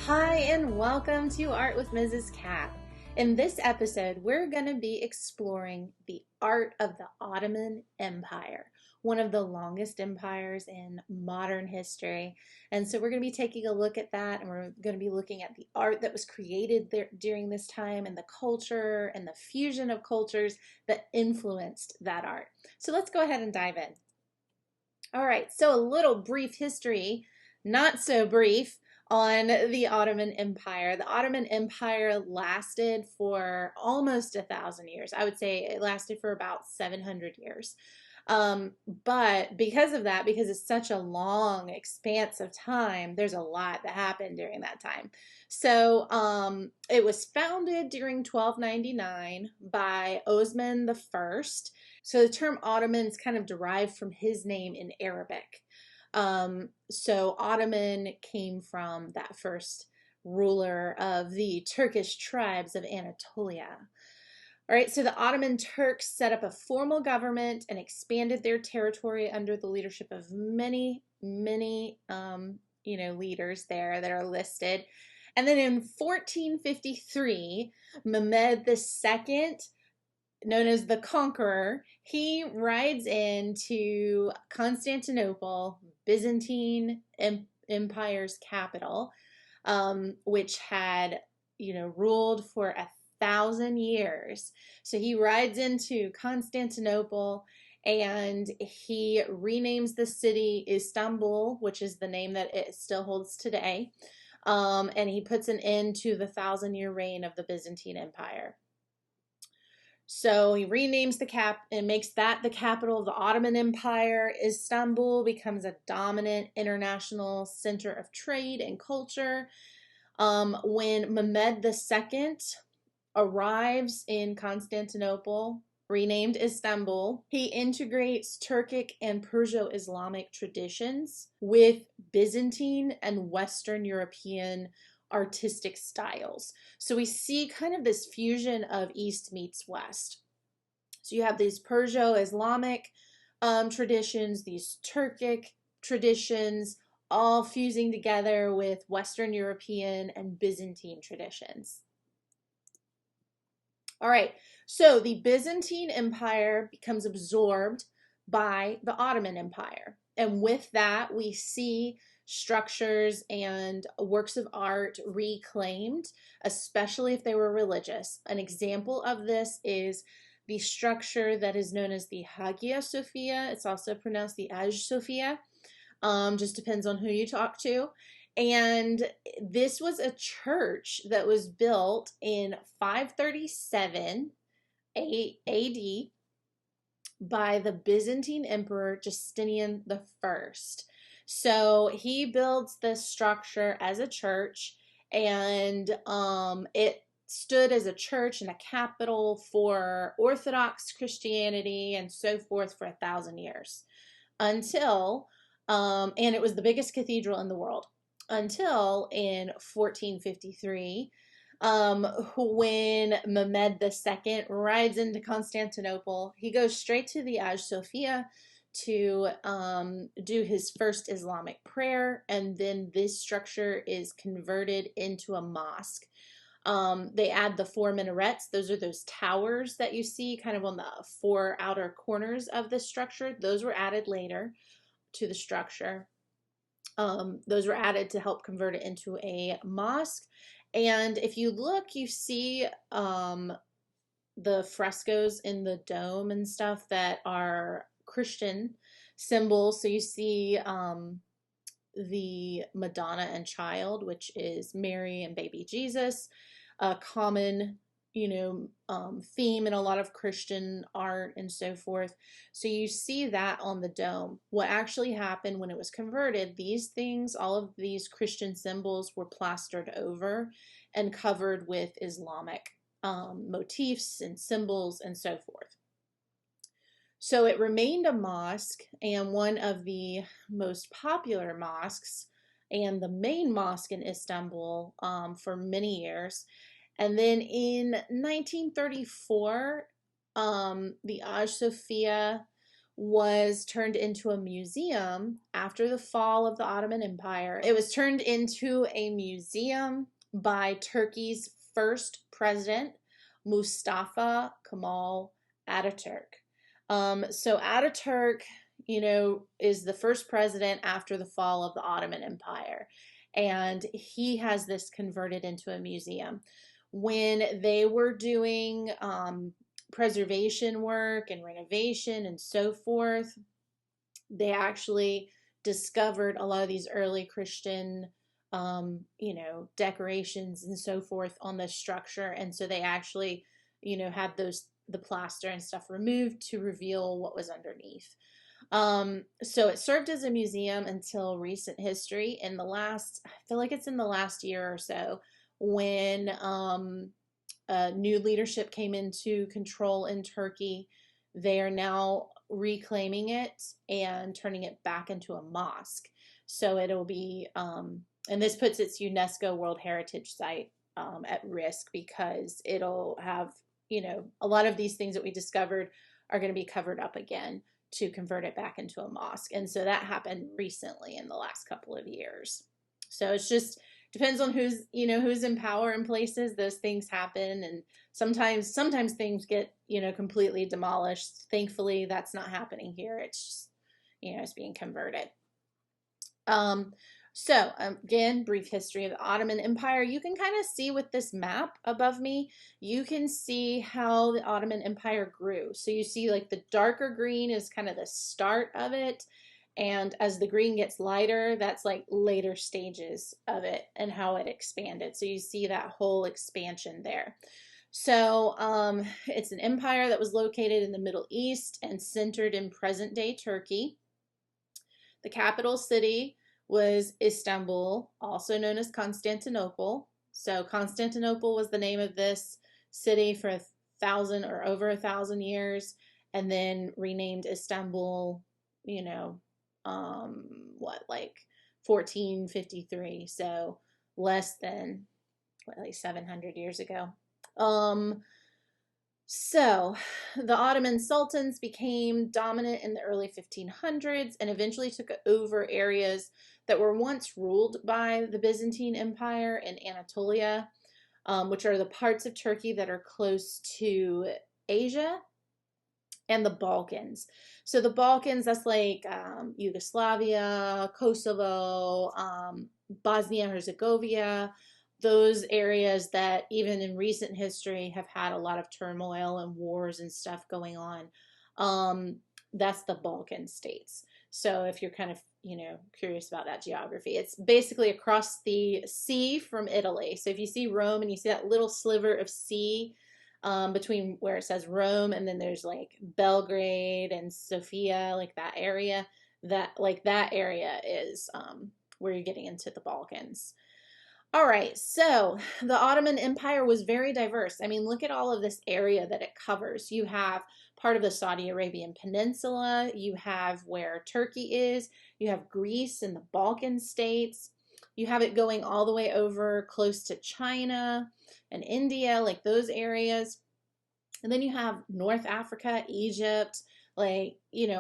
Hi, and welcome to Art with Mrs. Cap. In this episode, we're going to be exploring the art of the Ottoman Empire, one of the longest empires in modern history. And so we're going to be taking a look at that, and we're going to be looking at the art that was created there during this time and the culture and the fusion of cultures that influenced that art. So let's go ahead and dive in. All right, so a little brief history, not so brief, on the Ottoman Empire. The Ottoman Empire lasted for almost 1,000 years. I would say it lasted for about 700 years. But because of that, because it's such a long expanse of time, there's a lot that happened during that time. So it was founded during 1299 by Osman the First. So the term Ottoman is kind of derived from his name in Arabic. So Ottoman came from that first ruler of the Turkish tribes of Anatolia. All right, so the Ottoman Turks set up a formal government and expanded their territory under the leadership of many leaders there that are listed. And then in 1453, Mehmed II, known as the Conqueror, he rides into Constantinople, Byzantine Empire's capital, which had, ruled for 1,000 years. So he rides into Constantinople and he renames the city Istanbul, which is the name that it still holds today. And he puts an end to the 1,000-year reign of the Byzantine Empire. So he renames the and makes that the capital of the Ottoman Empire. Istanbul becomes a dominant international center of trade and culture. When Mehmed II arrives in Constantinople, renamed Istanbul, he integrates Turkic and Perso-Islamic traditions with Byzantine and Western European artistic styles. So we see kind of this fusion of East meets West. So you have these Perso-Islamic traditions, these Turkic traditions, all fusing together with Western European and Byzantine traditions. All right, so the Byzantine Empire becomes absorbed by the Ottoman Empire. And with that, we see structures and works of art reclaimed, especially if they were religious. An example of this is the structure that is known as the Hagia Sophia. It's also pronounced the Hagia Sophia. Just depends on who you talk to. And this was a church that was built in 537 AD by the Byzantine Emperor Justinian I. So he builds this structure as a church, and it stood as a church and a capital for Orthodox Christianity and so forth for 1,000 years until, and it was the biggest cathedral in the world until in 1453, when Mehmed II rides into Constantinople. He goes straight to the Hagia Sophia to do his first Islamic prayer, and then this structure is converted into a mosque. They add the 4 minarets. Those are those towers that you see kind of on the 4 outer corners of the structure. Those were added later to the structure. Those were added to help convert it into a mosque. And if you look, you see the frescoes in the dome and stuff that are Christian symbols. So you see the Madonna and Child, which is Mary and baby Jesus, a common theme in a lot of Christian art and so forth. So you see that on the dome. What actually happened when it was converted, these things, all of these Christian symbols were plastered over and covered with Islamic motifs and symbols and so forth. So it remained a mosque and one of the most popular mosques and the main mosque in Istanbul for many years. And then in 1934, the Hagia Sophia was turned into a museum after the fall of the Ottoman Empire. It was turned into a museum by Turkey's first president, Mustafa Kemal Ataturk. So Ataturk, is the first president after the fall of the Ottoman Empire, and he has this converted into a museum. When they were doing preservation work and renovation and so forth, they actually discovered a lot of these early Christian, decorations and so forth on the structure. And so they actually, had the plaster and stuff removed to reveal what was underneath. So it served as a museum until recent history. I feel like it's in the last year or so, when new leadership came into control in Turkey. They are now reclaiming it and turning it back into a mosque. So it'll be, and this puts its UNESCO World Heritage Site at risk, because it'll have, a lot of these things that we discovered are going to be covered up again to convert it back into a mosque. And so that happened recently in the last couple of years. So it's just depends on who's in power in places. Those things happen, and sometimes things get completely demolished. Thankfully, that's not happening here. It's just it's being converted. So again, brief history of the Ottoman Empire. You can kind of see with this map above me, you can see how the Ottoman Empire grew. So you see like the darker green is kind of the start of it. And as the green gets lighter, that's like later stages of it and how it expanded. So you see that whole expansion there. So it's an empire that was located in the Middle East and centered in present-day Turkey. The capital city was Istanbul, also known as Constantinople. So Constantinople was the name of this city for 1,000 or over 1,000 years, and then renamed Istanbul, like 1453. So less than, like 700 years ago. So the Ottoman sultans became dominant in the early 1500s and eventually took over areas that were once ruled by the Byzantine Empire in Anatolia, which are the parts of Turkey that are close to Asia and the Balkans. So the Balkans, that's like Yugoslavia, Kosovo, Bosnia Herzegovina, those areas that even in recent history have had a lot of turmoil and wars and stuff going on. That's the Balkan states. So if you're kind of, curious about that geography, it's basically across the sea from Italy. So if you see Rome and you see that little sliver of sea between where it says Rome and then there's like Belgrade and Sofia, like that area, that area is where you're getting into the Balkans. All right, so the Ottoman Empire was very diverse. I mean, look at all of this area that it covers. You have part of the Saudi Arabian Peninsula, you have where Turkey is, you have Greece and the Balkan states, you have it going all the way over close to China and India, like those areas. And then you have North Africa, Egypt,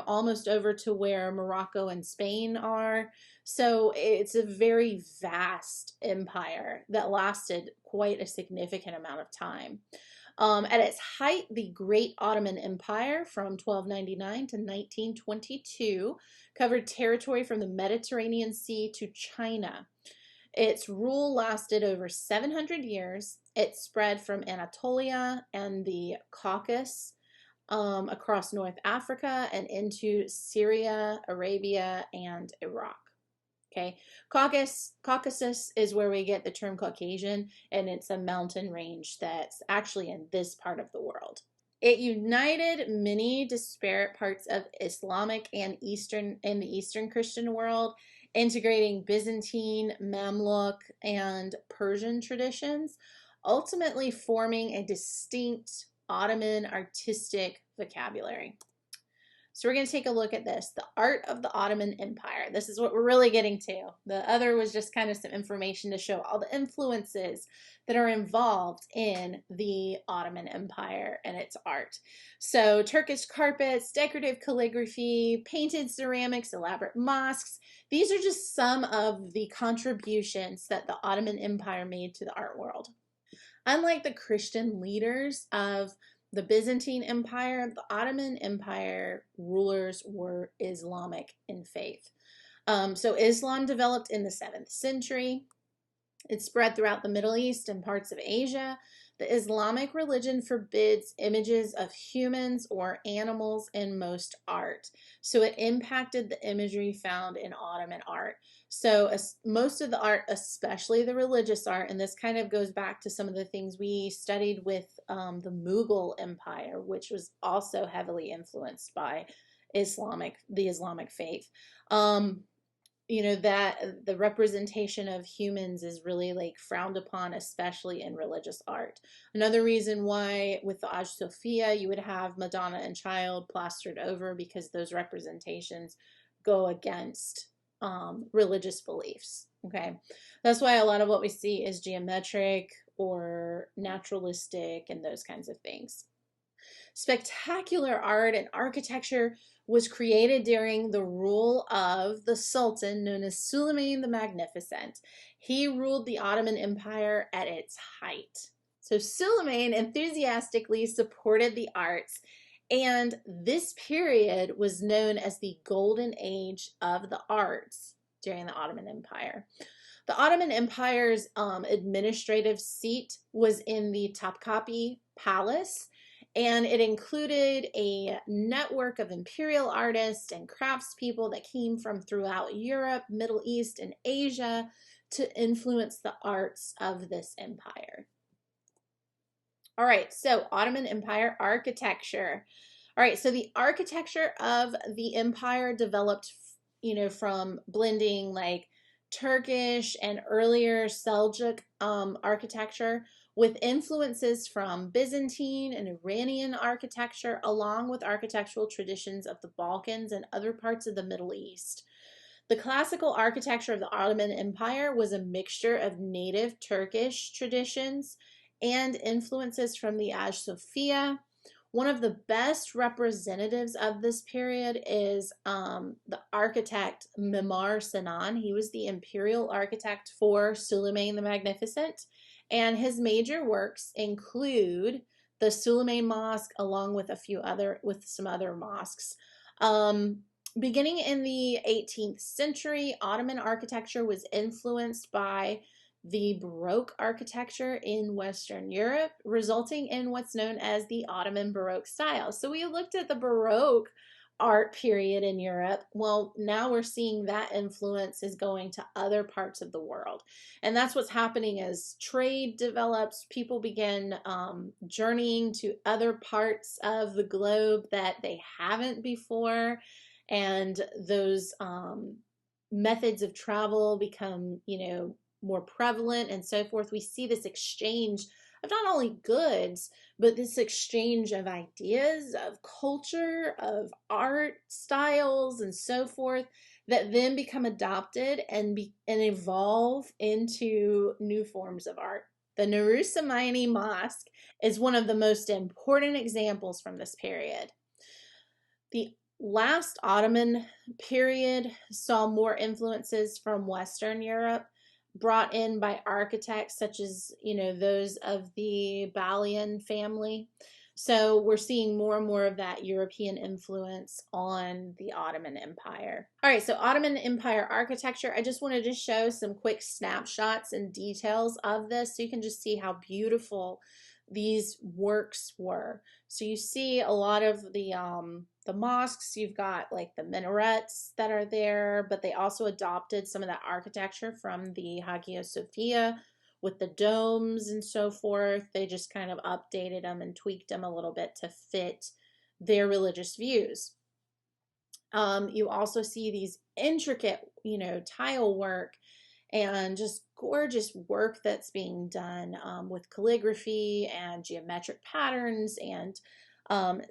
almost over to where Morocco and Spain are. So it's a very vast empire that lasted quite a significant amount of time. At its height, the Great Ottoman Empire from 1299 to 1922 covered territory from the Mediterranean Sea to China. Its rule lasted over 700 years. It spread from Anatolia and the Caucasus across North Africa and into Syria, Arabia, and Iraq. Okay, Caucasus is where we get the term Caucasian, and it's a mountain range that's actually in this part of the world. It united many disparate parts of Islamic and the Eastern Christian world, integrating Byzantine, Mamluk, and Persian traditions, ultimately forming a distinct Ottoman artistic vocabulary. So we're going to take a look at this, the art of the Ottoman Empire. This is what we're really getting to. The other was just kind of some information to show all the influences that are involved in the Ottoman Empire and its art. So Turkish carpets, decorative calligraphy, painted ceramics, elaborate mosques. These are just some of the contributions that the Ottoman Empire made to the art world. Unlike the Christian leaders of the Byzantine Empire, the Ottoman Empire rulers were Islamic in faith. So Islam developed in the 7th century. It spread throughout the Middle East and parts of Asia. The Islamic religion forbids images of humans or animals in most art. So it impacted the imagery found in Ottoman art. So most of the art, especially the religious art, and this kind of goes back to some of the things we studied with the Mughal Empire, which was also heavily influenced by the Islamic faith. You know, that the representation of humans is really like frowned upon, especially in religious art. Another reason why with the Hagia Sophia you would have Madonna and Child plastered over, because those representations go against religious beliefs. Okay, that's why a lot of what we see is geometric or naturalistic and those kinds of things. Spectacular art and architecture was created during the rule of the Sultan known as Suleiman the Magnificent. He ruled the Ottoman Empire at its height. So Suleiman enthusiastically supported the arts, and this period was known as the Golden Age of the arts during the Ottoman Empire. The Ottoman Empire's administrative seat was in the Topkapi Palace, and it included a network of imperial artists and craftspeople that came from throughout Europe, Middle East, and Asia to influence the arts of this empire. All right, so Ottoman Empire architecture. All right, so the architecture of the empire developed, you know, from blending like Turkish and earlier Seljuk architecture with influences from Byzantine and Iranian architecture, along with architectural traditions of the Balkans and other parts of the Middle East. The classical architecture of the Ottoman Empire was a mixture of native Turkish traditions and influences from the Hagia Sophia. One of the best representatives of this period is the architect Mimar Sinan. He was the imperial architect for Suleiman the Magnificent, and his major works include the Suleiman Mosque, along with some other mosques. Beginning in the 18th century, Ottoman architecture was influenced by the Baroque architecture in Western Europe, resulting in what's known as the Ottoman Baroque style. So we looked at the Baroque art period in Europe. Well, now we're seeing that influence is going to other parts of the world. And that's what's happening as trade develops. People begin journeying to other parts of the globe that they haven't before. And those methods of travel become, you know, more prevalent and so forth. We see this exchange of not only goods, but this exchange of ideas, of culture, of art styles, and so forth, that then become adopted and evolve into new forms of art. The Nuru Samaini Mosque is one of the most important examples from this period. The last Ottoman period saw more influences from Western Europe, brought in by architects such as, you know, those of the Balian family. So we're seeing more and more of that European influence on the Ottoman Empire. All right, so Ottoman Empire architecture, I just wanted to show some quick snapshots and details of this so you can just see how beautiful these works were. So you see a lot of the mosques. You've got like the minarets that are there, but they also adopted some of that architecture from the Hagia Sophia with the domes and so forth. They just kind of updated them and tweaked them a little bit to fit their religious views. You also see these intricate, you know, tile work and just gorgeous work that's being done with calligraphy and geometric patterns and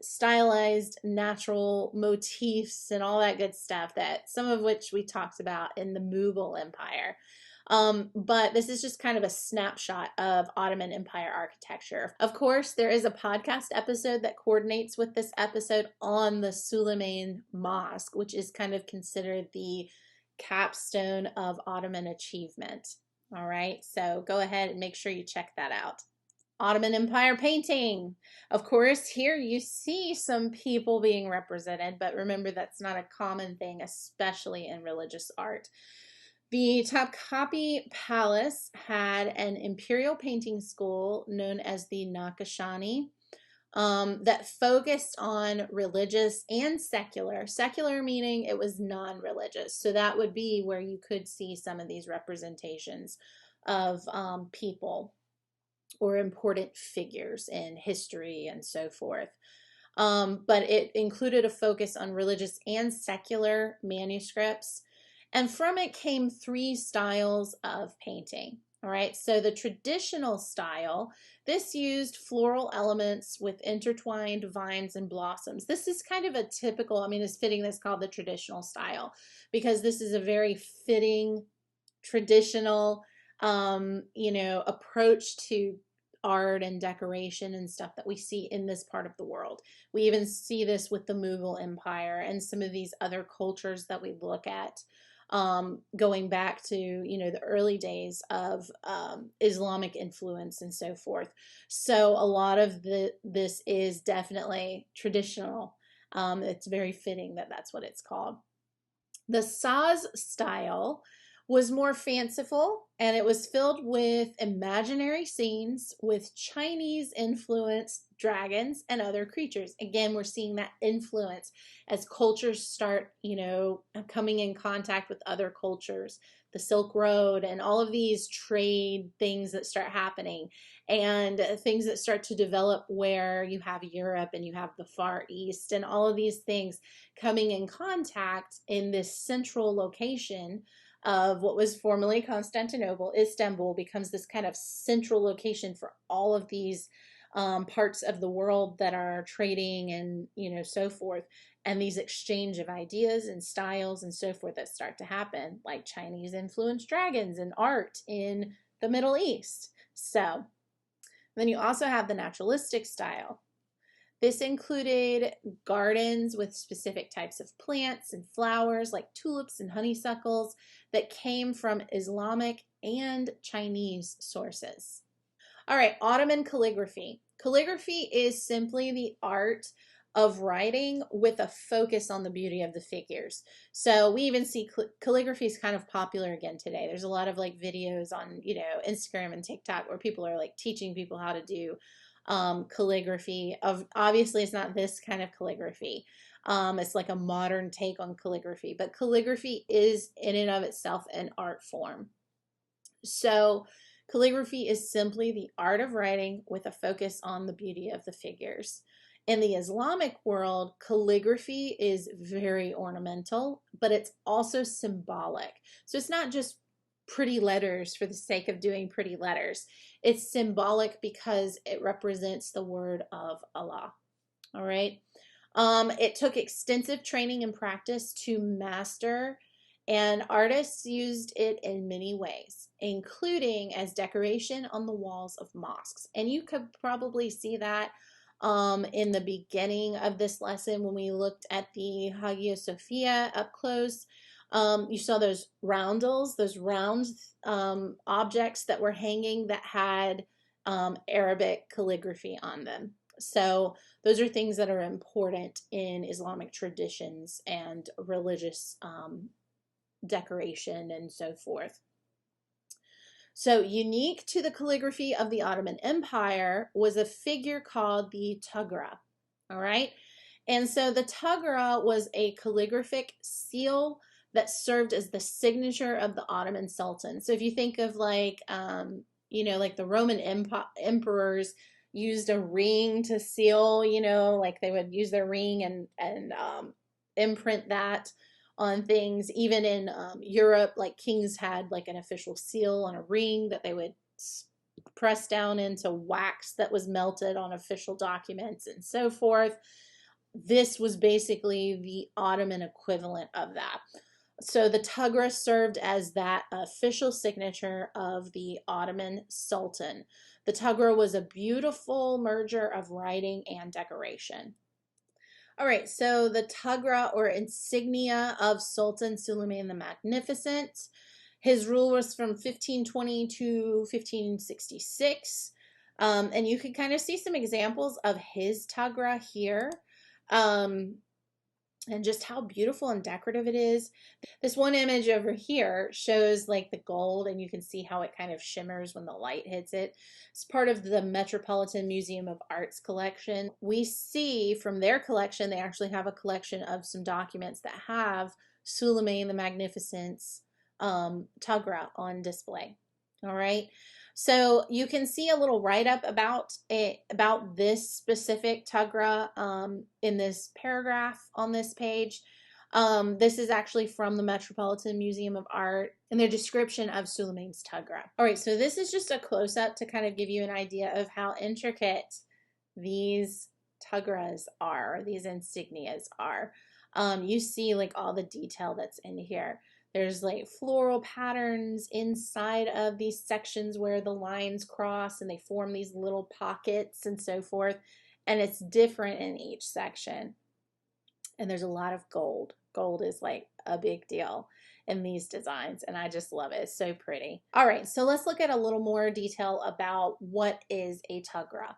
stylized natural motifs and all that good stuff, that some of which we talked about in the Mughal Empire. But this is just kind of a snapshot of Ottoman Empire architecture. Of course, there is a podcast episode that coordinates with this episode on the Suleiman Mosque, which is kind of considered the capstone of Ottoman achievement. All right, so go ahead and make sure you check that out. Ottoman Empire painting. Of course, here you see some people being represented, but remember that's not a common thing, especially in religious art. The Topkapi Palace had an imperial painting school known as the Nakashani that focused on religious and secular. Secular meaning it was non-religious. So that would be where you could see some of these representations of people or important figures in history and so forth. But it included a focus on religious and secular manuscripts. And from it came three styles of painting. All right, so the traditional style, this used floral elements with intertwined vines and blossoms. This is kind of a typical, I mean, it's fitting that's called the traditional style because this is a very fitting traditional, approach to art and decoration and stuff that we see in this part of the world. We even see this with the Mughal Empire and some of these other cultures that we look at, going back to, the early days of Islamic influence and so forth. So a lot of this is definitely traditional. It's very fitting that that's what it's called. The Saz style was more fanciful, and it was filled with imaginary scenes with Chinese influenced dragons and other creatures. Again, we're seeing that influence as cultures start, coming in contact with other cultures, the Silk Road and all of these trade things that start happening and things that start to develop where you have Europe and you have the Far East and all of these things coming in contact in this central location of what was formerly Constantinople. Istanbul becomes this kind of central location for all of these parts of the world that are trading and, so forth. And these exchange of ideas and styles and so forth that start to happen, like Chinese influenced dragons and art in the Middle East. So then you also have the naturalistic style. This included gardens with specific types of plants and flowers like tulips and honeysuckles that came from Islamic and Chinese sources. All right, Ottoman calligraphy. Calligraphy is simply the art of writing with a focus on the beauty of the figures. So we even see calligraphy is kind of popular again today. There's a lot of like videos on, Instagram and TikTok where people are like teaching people how to do calligraphy. Obviously it's not this kind of calligraphy. It's like a modern take on calligraphy, but calligraphy is in and of itself an art form. So calligraphy is simply the art of writing with a focus on the beauty of the figures. In the Islamic world, calligraphy is very ornamental, but it's also symbolic. So it's not just pretty letters for the sake of doing pretty letters. It's symbolic because it represents the word of Allah. All right. It took extensive training and practice to master, and artists used it in many ways, including as decoration on the walls of mosques. And you could probably see that in the beginning of this lesson when we looked at the Hagia Sophia up close. You saw those roundels, those round objects that were hanging that had Arabic calligraphy on them. So those are things that are important in Islamic traditions and religious decoration and so forth. So unique to the calligraphy of the Ottoman Empire was a figure called the Tagra. All right. And so the Tagra was a calligraphic seal that served as the signature of the Ottoman Sultan. So if you think of like, like the Roman emperors used a ring to seal, like they would use their ring and imprint that on things. Even in Europe, like kings had like an official seal on a ring that they would pressed down into wax that was melted on official documents and so forth. This was basically the Ottoman equivalent of that. So the Tagra served as that official signature of the Ottoman Sultan. The Tagra was a beautiful merger of writing and decoration. All right, so the Tagra, or insignia of Sultan Suleiman the Magnificent. His rule was from 1520 to 1566. And you can kind of see some examples of his Tagra here. And just how beautiful and decorative it is. This one image over here shows like the gold, and you can see how it kind of shimmers when the light hits it. It's part of the Metropolitan Museum of Art's collection. We see from their collection, they actually have a collection of some documents that have Suleiman the Magnificent's Tagra on display. All right. So you can see a little write-up about this specific Tagra in this paragraph on this page. This is actually from the Metropolitan Museum of Art and their description of Suleiman's Tagra. All right, so this is just a close-up to kind of give you an idea of how intricate these Tugras are, these insignias are. You see like all the detail that's in here. There's like floral patterns inside of these sections where the lines cross and they form these little pockets and so forth. And it's different in each section. And there's a lot of gold. Gold is like a big deal in these designs, and I just love it. It's so pretty. All right, so let's look at a little more detail about what is a Tagra.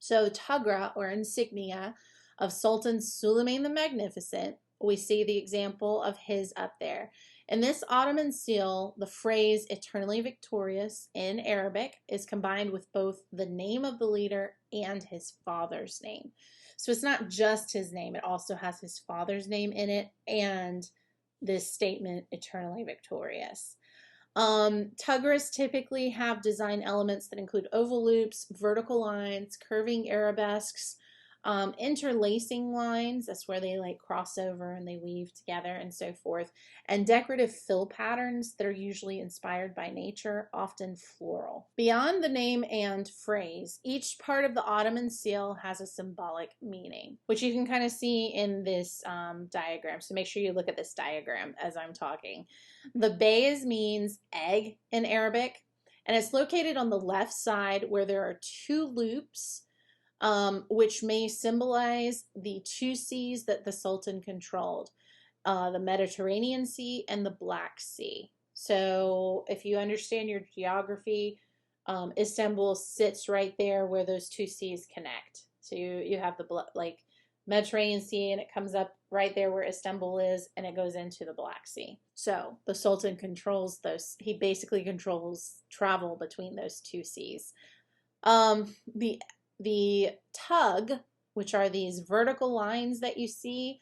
So Tagra, or insignia of Sultan Suleiman the Magnificent, we see the example of his up there. In this Ottoman seal, the phrase eternally victorious in Arabic is combined with both the name of the leader and his father's name. So it's not just his name, it also has his father's name in it and this statement, eternally victorious. Tugras typically have design elements that include oval loops, vertical lines, curving arabesques, interlacing lines, that's where they like cross over and they weave together and so forth, and decorative fill patterns that are usually inspired by nature, often floral. Beyond the name and phrase, each part of the Ottoman seal has a symbolic meaning, which you can kind of see in this diagram. So make sure you look at this diagram as I'm talking. The baiz means egg in Arabic, and it's located on the left side where there are two loops, which may symbolize the two seas that the Sultan controlled, the Mediterranean Sea and the Black Sea. So if you understand your geography, Istanbul sits right there where those two seas connect. So you have the Mediterranean Sea, and it comes up right there where Istanbul is, and it goes into the Black Sea. So the Sultan controls those. He basically controls travel between those two seas. The tug, which are these vertical lines that you see,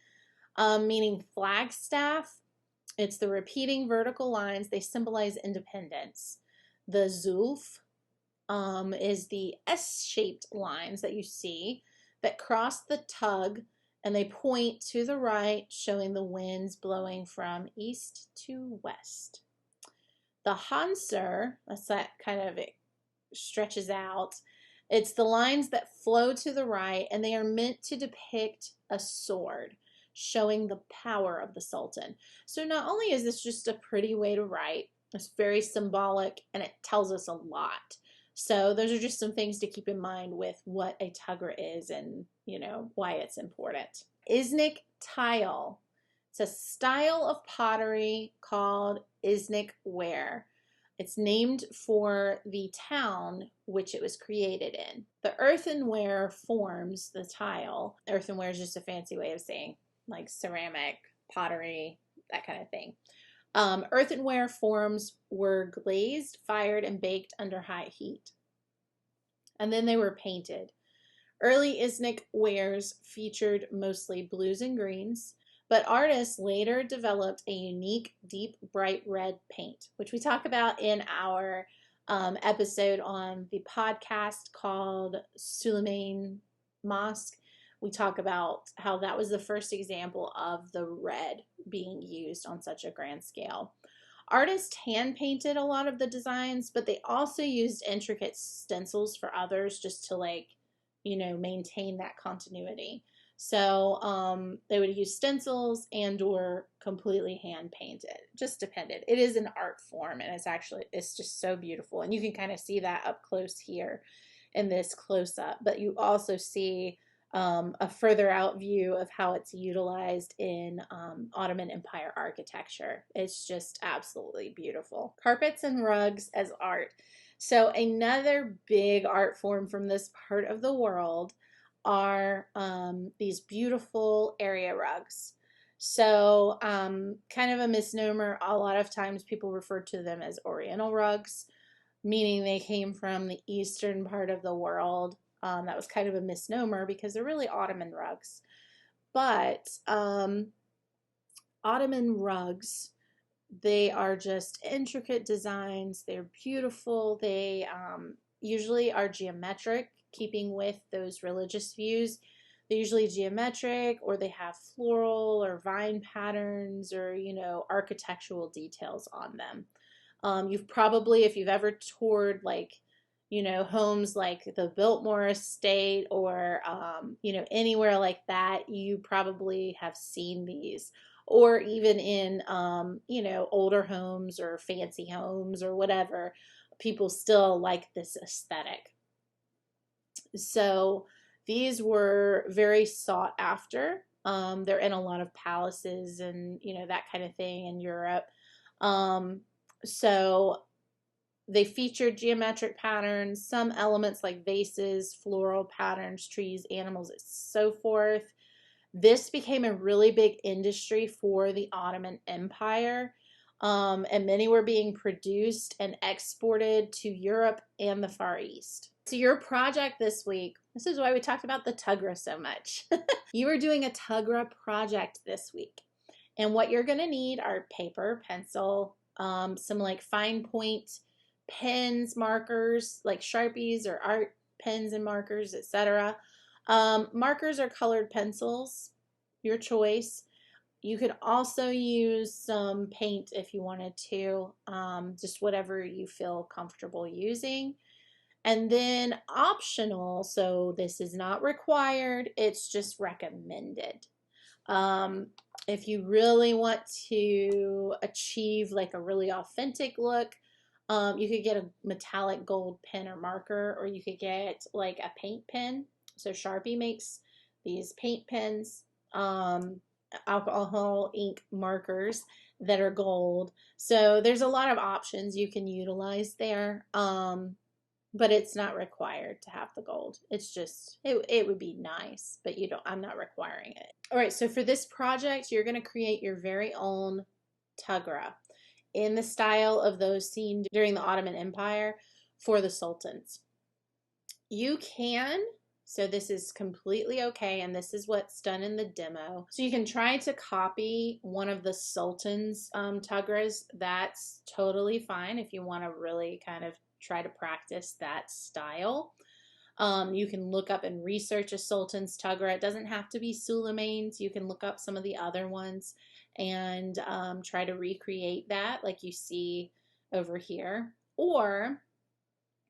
meaning flagstaff, it's the repeating vertical lines. They symbolize independence. The zulf is the S-shaped lines that you see that cross the tug, and they point to the right, showing the winds blowing from east to west. The hanser, that's that kind of, it stretches out. It's the lines that flow to the right, and they are meant to depict a sword, showing the power of the Sultan. So not only is this just a pretty way to write, it's very symbolic, and it tells us a lot. So those are just some things to keep in mind with what a Tagra is and, you know, why it's important. Iznik Tile. It's a style of pottery called Iznik ware. It's named for the town which it was created in. The earthenware forms the tile. Earthenware is just a fancy way of saying like ceramic, pottery, that kind of thing. Earthenware forms were glazed, fired, and baked under high heat. And then they were painted. Early Iznik wares featured mostly blues and greens, but artists later developed a unique, deep, bright red paint, which we talk about in our episode on the podcast called Suleiman Mosque. We talk about how that was the first example of the red being used on such a grand scale. Artists hand painted a lot of the designs, but they also used intricate stencils for others just to like, you know, maintain that continuity. So they would use stencils and or completely hand painted. Just depended. It is an art form, and it's just so beautiful. And you can kind of see that up close here in this close up, but you also see a further out view of how it's utilized in Ottoman Empire architecture. It's just absolutely beautiful. Carpets and rugs as art. So another big art form from this part of the world are these beautiful area rugs. So kind of a misnomer, a lot of times people refer to them as Oriental rugs, meaning they came from the eastern part of the world. That was kind of a misnomer because they're really Ottoman rugs. But Ottoman rugs, they are just intricate designs. They're beautiful. They usually are geometric, keeping with those religious views. They're usually geometric, or they have floral or vine patterns or, you know, architectural details on them. You've probably, if you've ever toured like, you know, homes like the Biltmore Estate or, you know, anywhere like that, you probably have seen these. Or even in, you know, older homes or fancy homes or whatever, people still like this aesthetic. So these were very sought after. They're in a lot of palaces and, you know, that kind of thing in Europe. So they featured geometric patterns, some elements like vases, floral patterns, trees, animals, and so forth. This became a really big industry for the Ottoman Empire, and many were being produced and exported to Europe and the Far East. So your project this week, this is why we talked about the Tugra so much. You are doing a Tugra project this week. And what you're going to need are paper, pencil, some like fine point pens, markers, like Sharpies or art pens and markers, etc. Markers or colored pencils, your choice. You could also use some paint if you wanted to, just whatever you feel comfortable using. And then optional, so this is not required, it's just recommended. If you really want to achieve like a really authentic look, you could get a metallic gold pen or marker, or you could get like a paint pen. So Sharpie makes these paint pens, alcohol ink markers that are gold. So there's a lot of options you can utilize there. But it's not required to have the gold. It's just, it would be nice, but you don't, I'm not requiring it. All right, so for this project, you're gonna create your very own Tagra in the style of those seen during the Ottoman Empire for the sultans. You can, so this is completely okay, and this is what's done in the demo. So you can try to copy one of the sultan's Tugras. That's totally fine if you want to really kind of try to practice that style. You can look up and research a sultan's Tugra. It doesn't have to be Suleiman's. You can look up some of the other ones and try to recreate that like you see over here. Or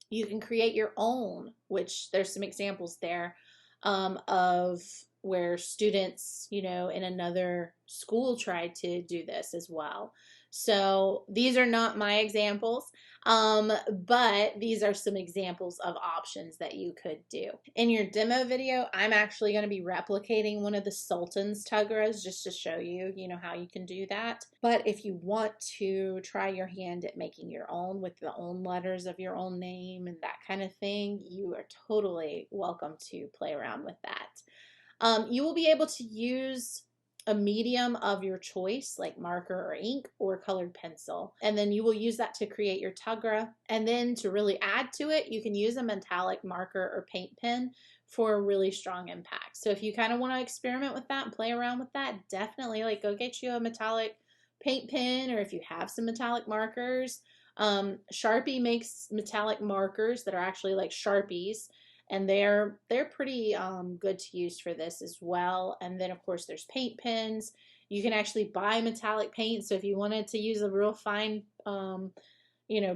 you can create your own, which there's some examples there of where students, you know, in another school tried to do this as well. So these are not my examples, but these are some examples of options that you could do. In your demo video, I'm actually going to be replicating one of the Sultan's Tugras just to show you, you know, how you can do that. But if you want to try your hand at making your own with the own letters of your own name and that kind of thing, you are totally welcome to play around with that. You will be able to use a medium of your choice, like marker or ink or colored pencil. And then you will use that to create your Tugra. And then to really add to it, you can use a metallic marker or paint pen for a really strong impact. So if you kind of want to experiment with that and play around with that, definitely like go get you a metallic paint pen, or if you have some metallic markers. Sharpie makes metallic markers that are actually like Sharpies, and they're pretty good to use for this as well. And then of course there's paint pens. You can actually buy metallic paint. So if you wanted to use a real fine,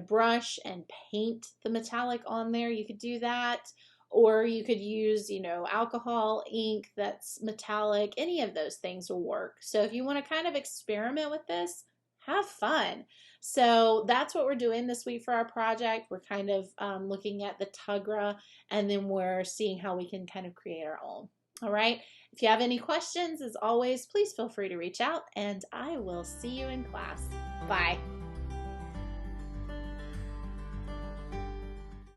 brush and paint the metallic on there, you could do that. Or you could use, alcohol, ink that's metallic. Any of those things will work. So if you want to kind of experiment with this, have fun. So that's what we're doing this week for our project. We're kind of looking at the Tagra, and then we're seeing how we can kind of create our own. All right. If you have any questions, as always, please feel free to reach out, and I will see you in class. Bye.